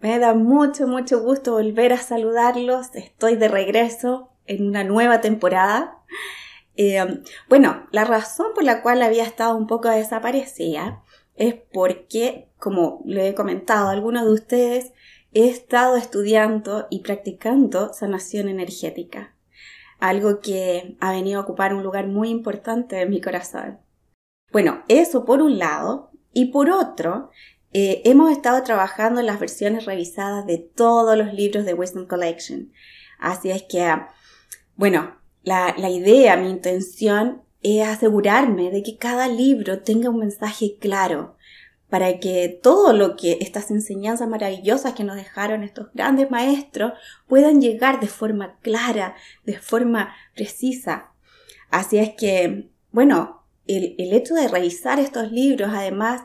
Me da mucho, mucho gusto volver a saludarlos. Estoy de regreso en una nueva temporada. Bueno, la razón por la cual había estado un poco desaparecida es porque, como le he comentado a algunos de ustedes, he estado estudiando y practicando sanación energética, algo que ha venido a ocupar un lugar muy importante en mi corazón. Bueno, eso por un lado, y por otro, hemos estado trabajando en las versiones revisadas de todos los libros de Wisdom Collection. Así es que, bueno, la idea, mi intención es asegurarme de que cada libro tenga un mensaje claro para que todo lo que estas enseñanzas maravillosas que nos dejaron estos grandes maestros puedan llegar de forma clara, de forma precisa. Así es que, bueno, el hecho de revisar estos libros además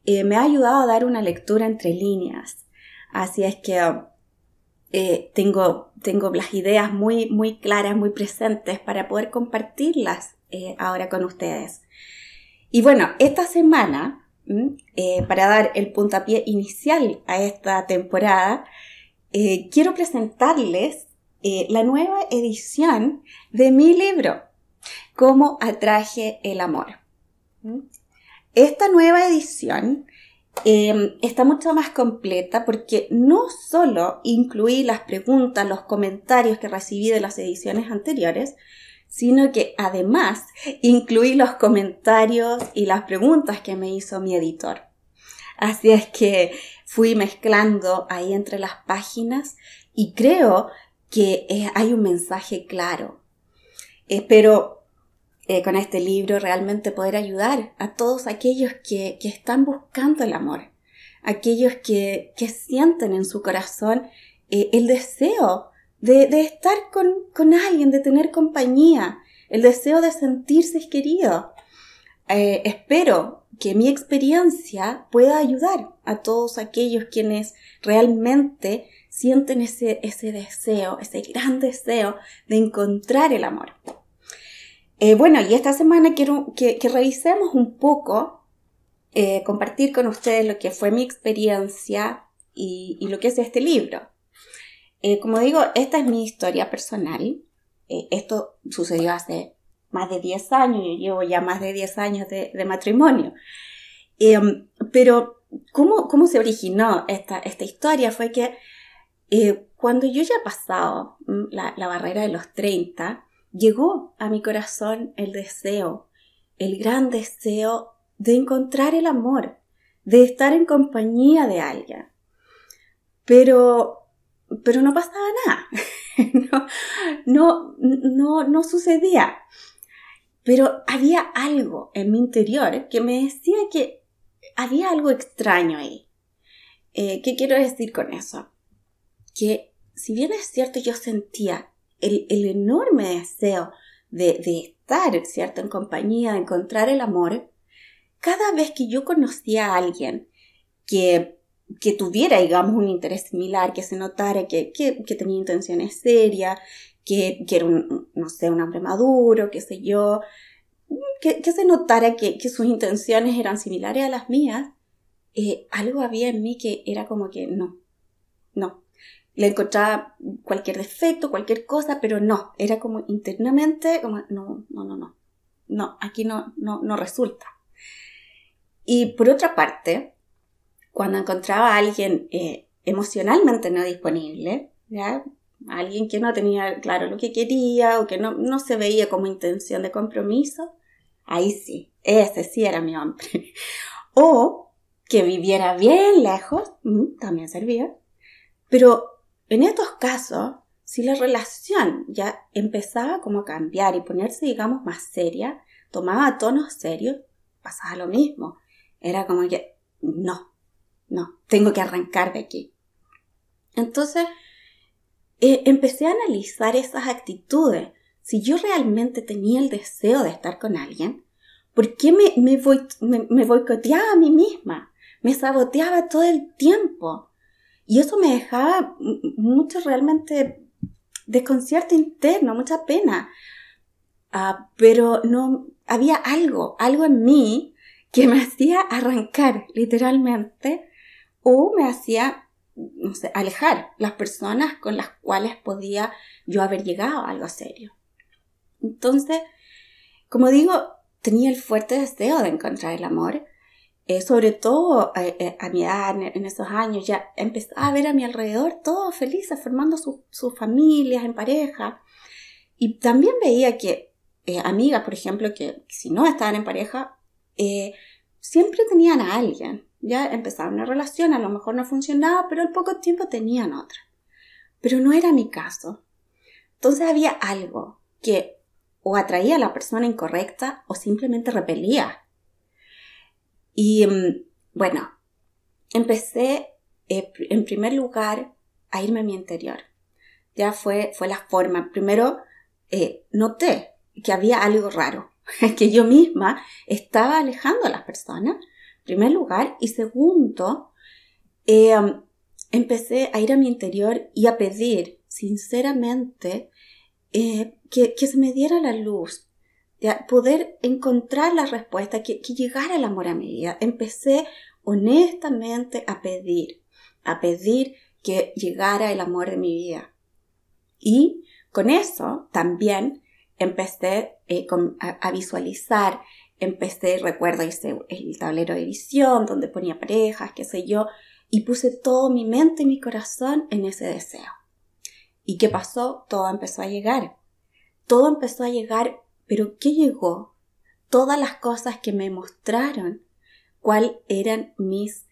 me ha ayudado a dar una lectura entre líneas. Así es que tengo las ideas muy, muy claras, muy presentes para poder compartirlas ahora con ustedes. Y bueno, esta semana, para dar el puntapié inicial a esta temporada, quiero presentarles la nueva edición de mi libro, Cómo atraje el amor. Esta nueva edición está mucho más completa porque no solo incluí las preguntas, los comentarios que recibí de las ediciones anteriores, sino que además incluí los comentarios y las preguntas que me hizo mi editor. Así es que fui mezclando ahí entre las páginas y creo que hay un mensaje claro. Espero con este libro realmente poder ayudar a todos aquellos que están buscando el amor, aquellos que sienten en su corazón el deseo de estar con alguien, de tener compañía, el deseo de sentirse querido. Espero que mi experiencia pueda ayudar a todos aquellos quienes realmente sienten ese deseo, ese gran deseo de encontrar el amor. Bueno, y esta semana quiero que revisemos un poco, compartir con ustedes lo que fue mi experiencia y lo que es este libro. Como digo, esta es mi historia personal. Esto sucedió hace más de 10 años, yo llevo ya más de 10 años de matrimonio. Pero, ¿cómo se originó esta historia? Fue que cuando yo ya he pasado la barrera de los 30, llegó a mi corazón el deseo, el gran deseo de encontrar el amor, de estar en compañía de alguien. Pero no pasaba nada, no sucedía. Pero había algo en mi interior que me decía que había algo extraño ahí. ¿Qué quiero decir con eso? Que si bien es cierto yo sentía el enorme deseo de estar, ¿cierto?, en compañía, de encontrar el amor, cada vez que yo conocía a alguien que tuviera, digamos, un interés similar, que se notara que tenía intenciones serias, que era un hombre maduro, qué sé yo, que se notara que sus intenciones eran similares a las mías, algo había en mí que era como que no. Le encontraba cualquier defecto, cualquier cosa, pero no, era como internamente, como no, aquí no resulta. Y por otra parte, cuando encontraba a alguien emocionalmente no disponible, ¿ya?, alguien que no tenía claro lo que quería o que no se veía como intención de compromiso, ahí sí, ese sí era mi hombre. O que viviera bien lejos, también servía, pero en estos casos, si la relación ya empezaba como a cambiar y ponerse, digamos, más seria, tomaba tonos serios, pasaba lo mismo. Era como que, no, tengo que arrancar de aquí. Entonces, empecé a analizar esas actitudes. Si yo realmente tenía el deseo de estar con alguien, ¿por qué me boicoteaba a mí misma? Me saboteaba todo el tiempo. Y eso me dejaba mucho realmente desconcierto interno, mucha pena. Pero no, había algo en mí que me hacía arrancar literalmente o me hacía no sé, alejar las personas con las cuales podía yo haber llegado a algo serio. Entonces, como digo, tenía el fuerte deseo de encontrar el amor. Sobre todo a mi edad, en esos años, ya empezaba a ver a mi alrededor todos felices, formando sus familias en pareja. Y también veía que amigas, por ejemplo, que si no estaban en pareja, siempre tenían a alguien. Ya empezaban una relación, a lo mejor no funcionaba, pero al poco tiempo tenían otra. Pero no era mi caso. Entonces había algo que o atraía a la persona incorrecta o simplemente repelía. Y bueno, empecé en primer lugar a irme a mi interior. Ya fue la forma. Primero noté que había algo raro, que yo misma estaba alejando a las personas, en primer lugar. Y segundo, empecé a ir a mi interior y a pedir sinceramente que se me diera la luz, de poder encontrar la respuesta, que llegara el amor a mi vida. Empecé honestamente a pedir que llegara el amor de mi vida. Y con eso también empecé a visualizar, recuerdo, hice el tablero de visión donde ponía parejas, qué sé yo, y puse todo mi mente y mi corazón en ese deseo. ¿Y qué pasó? Todo empezó a llegar. Pero ¿qué llegó? Todas las cosas que me mostraron cuáles eran mis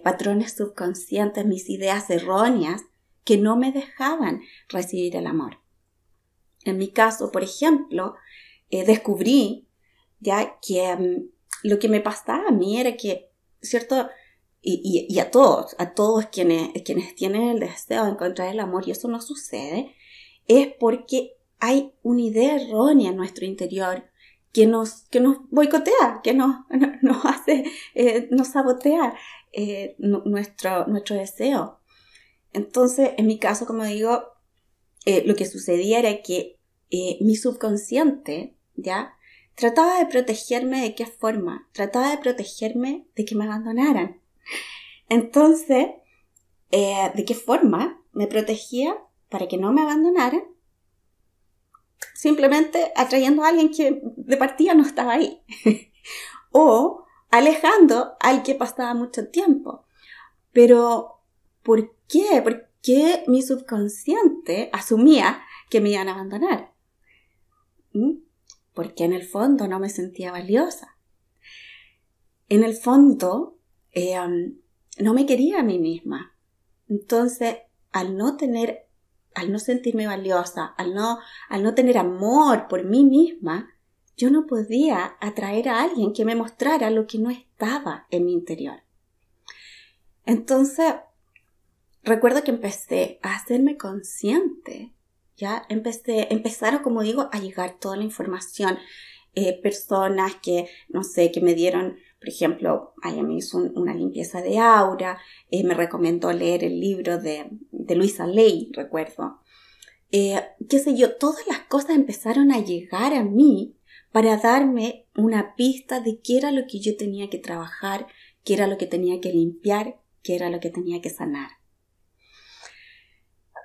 patrones subconscientes, mis ideas erróneas que no me dejaban recibir el amor. En mi caso, por ejemplo, descubrí ya que lo que me pasaba a mí era que, ¿cierto? Y a todos quienes tienen el deseo de encontrar el amor, y eso no sucede, es porque hay una idea errónea en nuestro interior que nos boicotea, que nos hace, nos sabotea nuestro deseo. Entonces, en mi caso, como digo, lo que sucedía era que mi subconsciente, ¿ya?, trataba de protegerme. ¿De qué forma? Trataba de protegerme de que me abandonaran. Entonces, ¿de qué forma me protegía para que no me abandonaran? Simplemente atrayendo a alguien que de partida no estaba ahí. O alejando al que pasaba mucho tiempo. Pero, ¿por qué? ¿Por qué mi subconsciente asumía que me iban a abandonar? Porque en el fondo no me sentía valiosa. En el fondo no me quería a mí misma. Entonces, al no sentirme valiosa, al no tener amor por mí misma, yo no podía atraer a alguien que me mostrara lo que no estaba en mi interior. Entonces, recuerdo que empecé a hacerme consciente, ya empezaron, como digo, a llegar toda la información, personas que, no sé, que me dieron, por ejemplo, ella me hizo una limpieza de aura, me recomendó leer el libro de Luisa Hay, recuerdo. Qué sé yo, todas las cosas empezaron a llegar a mí para darme una pista de qué era lo que yo tenía que trabajar, qué era lo que tenía que limpiar, qué era lo que tenía que sanar.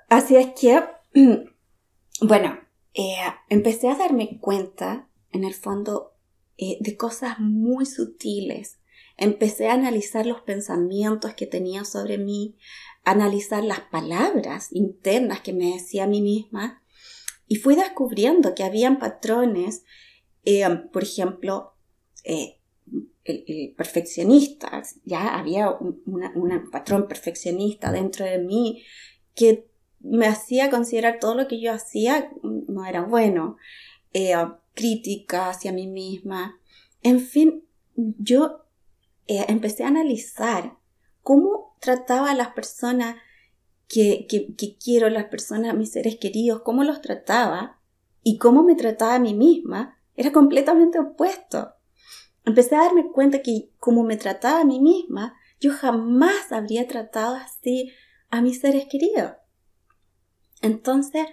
Así es que, bueno, empecé a darme cuenta, en el fondo, de cosas muy sutiles. Empecé a analizar los pensamientos que tenía sobre mí, analizar las palabras internas que me decía a mí misma, y fui descubriendo que habían patrones, por ejemplo, el perfeccionista, ya había un patrón perfeccionista dentro de mí que me hacía considerar todo lo que yo hacía no era bueno, crítica hacia mí misma. En fin, yo empecé a analizar cómo trataba a las personas que quiero, las personas, mis seres queridos, cómo los trataba y cómo me trataba a mí misma. Era completamente opuesto. Empecé a darme cuenta que como me trataba a mí misma, yo jamás habría tratado así a mis seres queridos. Entonces,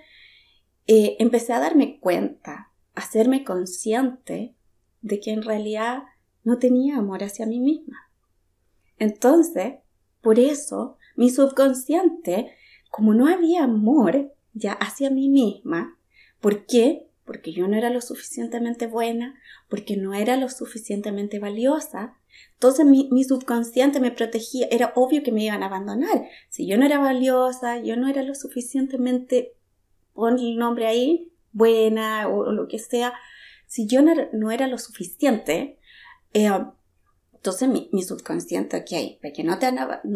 empecé a darme cuenta, a hacerme consciente de que en realidad no tenía amor hacia mí misma. Entonces, por eso mi subconsciente, como no había amor ya hacia mí misma, ¿por qué? Porque yo no era lo suficientemente buena, porque no era lo suficientemente valiosa. Entonces mi subconsciente me protegía, era obvio que me iban a abandonar. Si yo no era valiosa, yo no era lo suficientemente, pon el nombre ahí, buena o lo que sea, si yo no era lo suficiente, entonces mi subconsciente, ok, para que no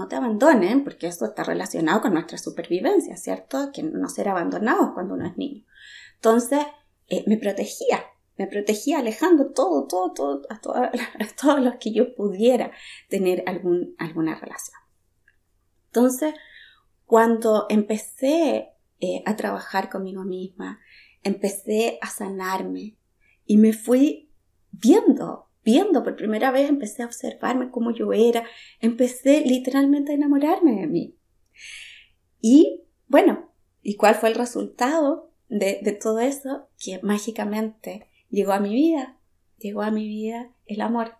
te abandonen, porque eso está relacionado con nuestra supervivencia, ¿cierto? Que no ser abandonados cuando uno es niño. Entonces me protegía alejando todo, a todos los que yo pudiera tener alguna relación. Entonces, cuando empecé a trabajar conmigo misma, empecé a sanarme y me fui viendo por primera vez, empecé a observarme cómo yo era, empecé literalmente a enamorarme de mí. Y bueno, ¿y cuál fue el resultado de todo eso? Que mágicamente llegó a mi vida el amor.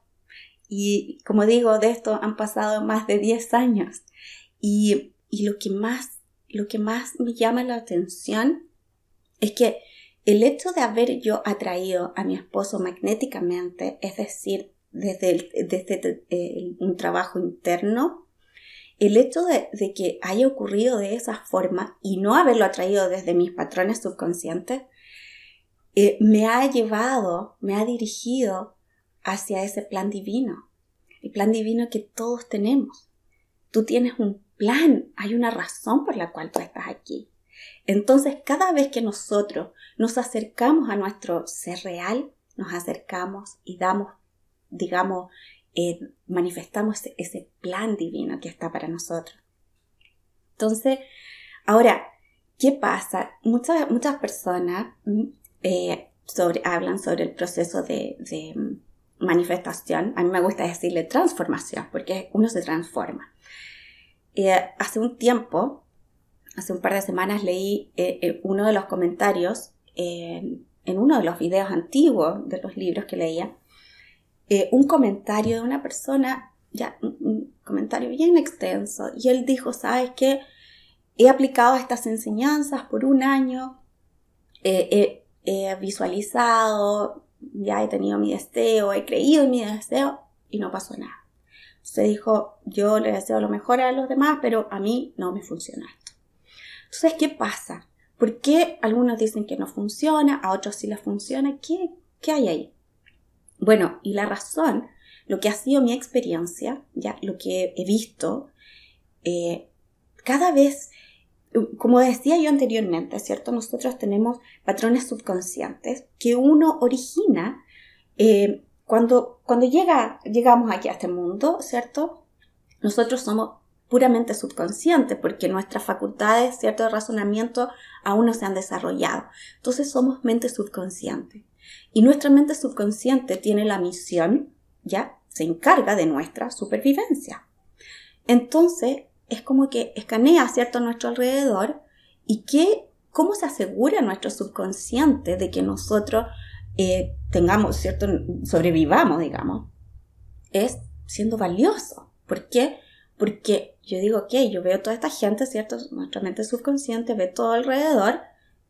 Y como digo, de esto han pasado más de 10 años. Y lo que más me llama la atención es que el hecho de haber yo atraído a mi esposo magnéticamente, es decir, desde un trabajo interno, el hecho de que haya ocurrido de esa forma y no haberlo atraído desde mis patrones subconscientes, me ha dirigido hacia ese plan divino, el plan divino que todos tenemos. Tú tienes un plan, hay una razón por la cual tú estás aquí. Entonces, cada vez que nosotros nos acercamos a nuestro ser real, nos acercamos y manifestamos ese plan divino que está para nosotros. Entonces, ahora, ¿qué pasa? Muchas personas hablan sobre el proceso de manifestación. A mí me gusta decirle transformación, porque uno se transforma. Hace un par de semanas leí uno de los comentarios en uno de los videos antiguos de los libros que leía, un comentario de una persona, ya un comentario bien extenso, y él dijo, ¿sabes qué? He aplicado estas enseñanzas por un año, he visualizado, ya he tenido mi deseo, he creído en mi deseo y no pasó nada. Se dijo, yo le deseo lo mejor a los demás, pero a mí no me funciona esto. Entonces, ¿qué pasa? ¿Por qué algunos dicen que no funciona, a otros sí les funciona? ¿Qué hay ahí? Bueno, y la razón, lo que ha sido mi experiencia, ya lo que he visto, cada vez, como decía yo anteriormente, ¿cierto? Nosotros tenemos patrones subconscientes que uno origina cuando llegamos aquí a este mundo, ¿cierto? Nosotros somos puramente subconscientes porque nuestras facultades, ¿cierto?, de razonamiento aún no se han desarrollado. Entonces somos mente subconsciente. Y nuestra mente subconsciente tiene la misión, ya, se encarga de nuestra supervivencia. Entonces es como que escanea, ¿cierto?, a nuestro alrededor y cómo se asegura nuestro subconsciente de que nosotros tengamos, ¿cierto?, sobrevivamos, digamos, es siendo valioso. ¿Por qué? Porque yo digo, ok, yo veo toda esta gente, ¿cierto? Nuestra mente subconsciente ve todo alrededor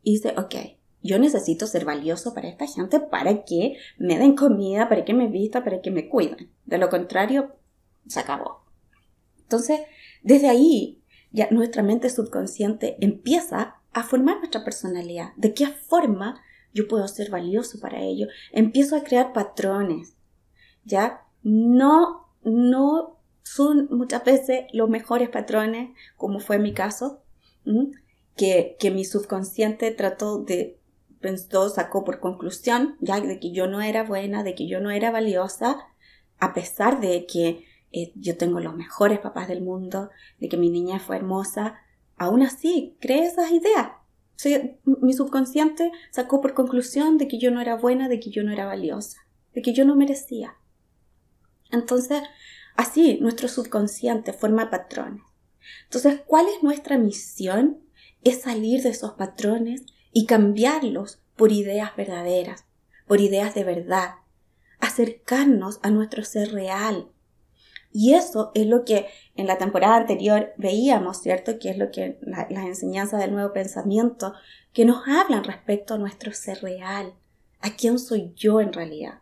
y dice, ok, yo necesito ser valioso para esta gente para que me den comida, para que me vistan, para que me cuiden. De lo contrario, se acabó. Entonces, desde ahí, ya nuestra mente subconsciente empieza a formar nuestra personalidad. ¿De qué forma yo puedo ser valioso para ello? Empiezo a crear patrones, ¿ya? No son muchas veces los mejores patrones, como fue mi caso, que mi subconsciente sacó por conclusión, ya de que yo no era buena, de que yo no era valiosa, a pesar de que yo tengo los mejores papás del mundo, de que mi niña fue hermosa, aún así creé esas ideas. O sea, mi subconsciente sacó por conclusión de que yo no era buena, de que yo no era valiosa, de que yo no merecía. Entonces, así nuestro subconsciente forma patrones. Entonces, ¿cuál es nuestra misión? Es salir de esos patrones y cambiarlos por ideas verdaderas, por ideas de verdad, acercarnos a nuestro ser real. Y eso es lo que en la temporada anterior veíamos, ¿cierto? Que es lo que las enseñanzas del nuevo pensamiento que nos hablan respecto a nuestro ser real, a quién soy yo en realidad.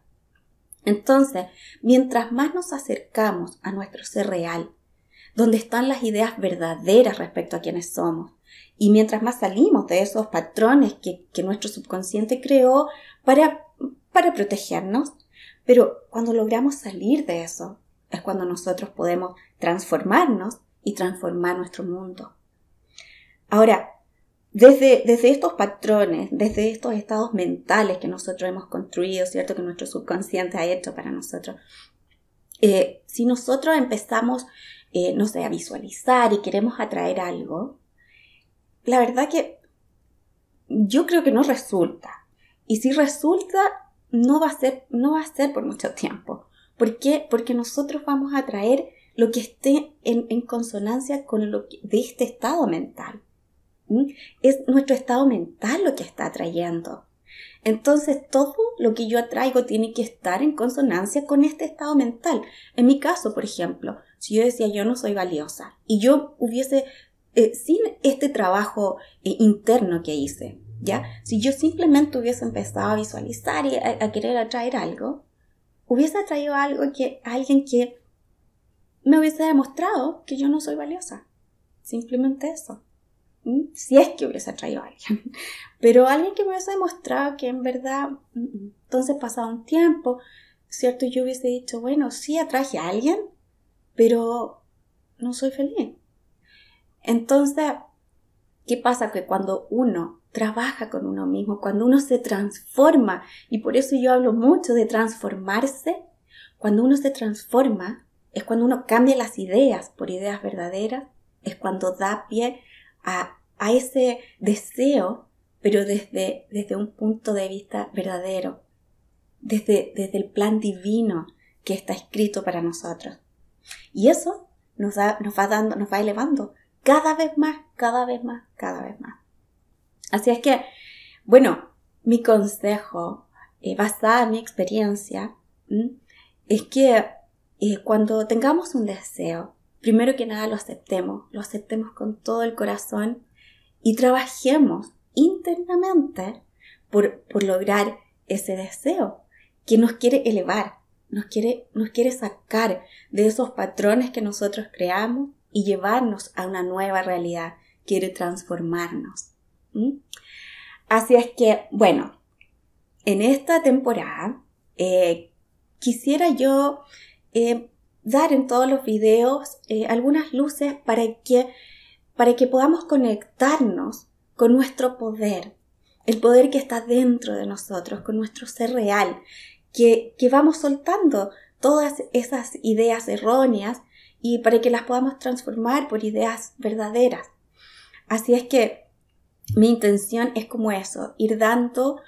Entonces, mientras más nos acercamos a nuestro ser real, donde están las ideas verdaderas respecto a quiénes somos, y mientras más salimos de esos patrones que nuestro subconsciente creó para protegernos, pero cuando logramos salir de eso, es cuando nosotros podemos transformarnos y transformar nuestro mundo. Ahora, desde estos patrones, desde estos estados mentales que nosotros hemos construido, ¿cierto? Que nuestro subconsciente ha hecho para nosotros, si nosotros empezamos, a visualizar y queremos atraer algo, la verdad que yo creo que no resulta. Y si resulta, no va a ser por mucho tiempo. ¿Por qué? Porque nosotros vamos a atraer lo que esté en consonancia con de este estado mental. Es nuestro estado mental lo que está atrayendo. Entonces, todo lo que yo atraigo tiene que estar en consonancia con este estado mental. En mi caso, por ejemplo, si yo decía yo no soy valiosa y yo hubiese, sin este trabajo interno que hice, ¿ya? Si yo simplemente hubiese empezado a visualizar y a querer atraer algo, hubiese atraído alguien que me hubiese demostrado que yo no soy valiosa. Simplemente eso. Si es que hubiese atraído a alguien. Pero alguien que me hubiese demostrado que en verdad, entonces pasado un tiempo, ¿cierto? Yo hubiese dicho, bueno, sí atraje a alguien, pero no soy feliz. Entonces, ¿qué pasa? Que cuando uno trabaja con uno mismo, cuando uno se transforma, y por eso yo hablo mucho de transformarse, cuando uno se transforma, es cuando uno cambia las ideas por ideas verdaderas, es cuando da pie a ese deseo, pero desde un punto de vista verdadero, desde el plan divino que está escrito para nosotros. Y eso nos va elevando cada vez más, cada vez más, cada vez más. Así es que, bueno, mi consejo, basado en mi experiencia, es que cuando tengamos un deseo, primero que nada lo aceptemos con todo el corazón y trabajemos internamente por lograr ese deseo que nos quiere elevar, nos quiere sacar de esos patrones que nosotros creamos y llevarnos a una nueva realidad, quiere transformarnos. Así es que, bueno, en esta temporada quisiera yo dar en todos los videos algunas luces para que podamos conectarnos con nuestro poder, el poder que está dentro de nosotros, con nuestro ser real, que vamos soltando todas esas ideas erróneas y para que las podamos transformar por ideas verdaderas. Así es que mi intención es como eso, ir dando,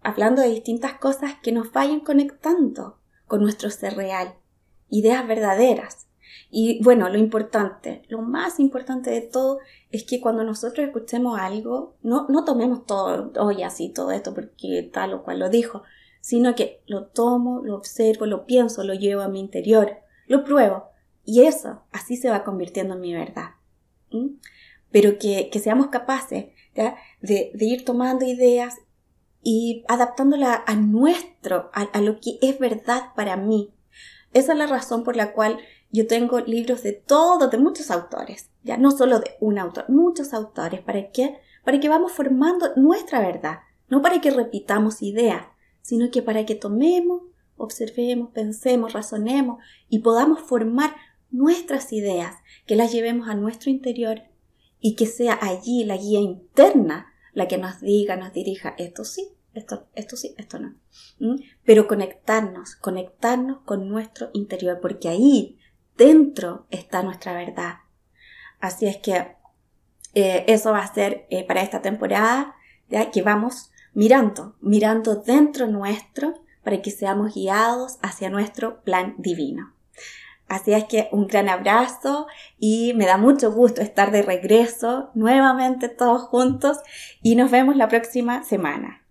hablando de distintas cosas que nos vayan conectando con nuestro ser real, ideas verdaderas. Y bueno, lo más importante de todo es que cuando nosotros escuchemos algo, no tomemos todo, oye, así todo esto porque tal o cual lo dijo, sino que lo tomo, lo observo, lo pienso, lo llevo a mi interior, lo pruebo y eso así se va convirtiendo en mi verdad. Pero que seamos capaces, ¿ya? de ir tomando ideas y adaptándola a lo que es verdad para mí. Esa es la razón por la cual yo tengo libros de muchos autores, ya no solo de un autor, muchos autores. ¿Para qué? Para que vamos formando nuestra verdad, no para que repitamos ideas, sino que para que tomemos, observemos, pensemos, razonemos y podamos formar nuestras ideas, que las llevemos a nuestro interior y que sea allí la guía interna la que nos diga, nos dirija, esto sí, esto sí, esto no. Pero conectarnos con nuestro interior, porque ahí dentro está nuestra verdad. Así es que eso va a ser para esta temporada, ¿ya? Que vamos mirando dentro nuestro para que seamos guiados hacia nuestro plan divino. Así es que un gran abrazo y me da mucho gusto estar de regreso nuevamente todos juntos y nos vemos la próxima semana.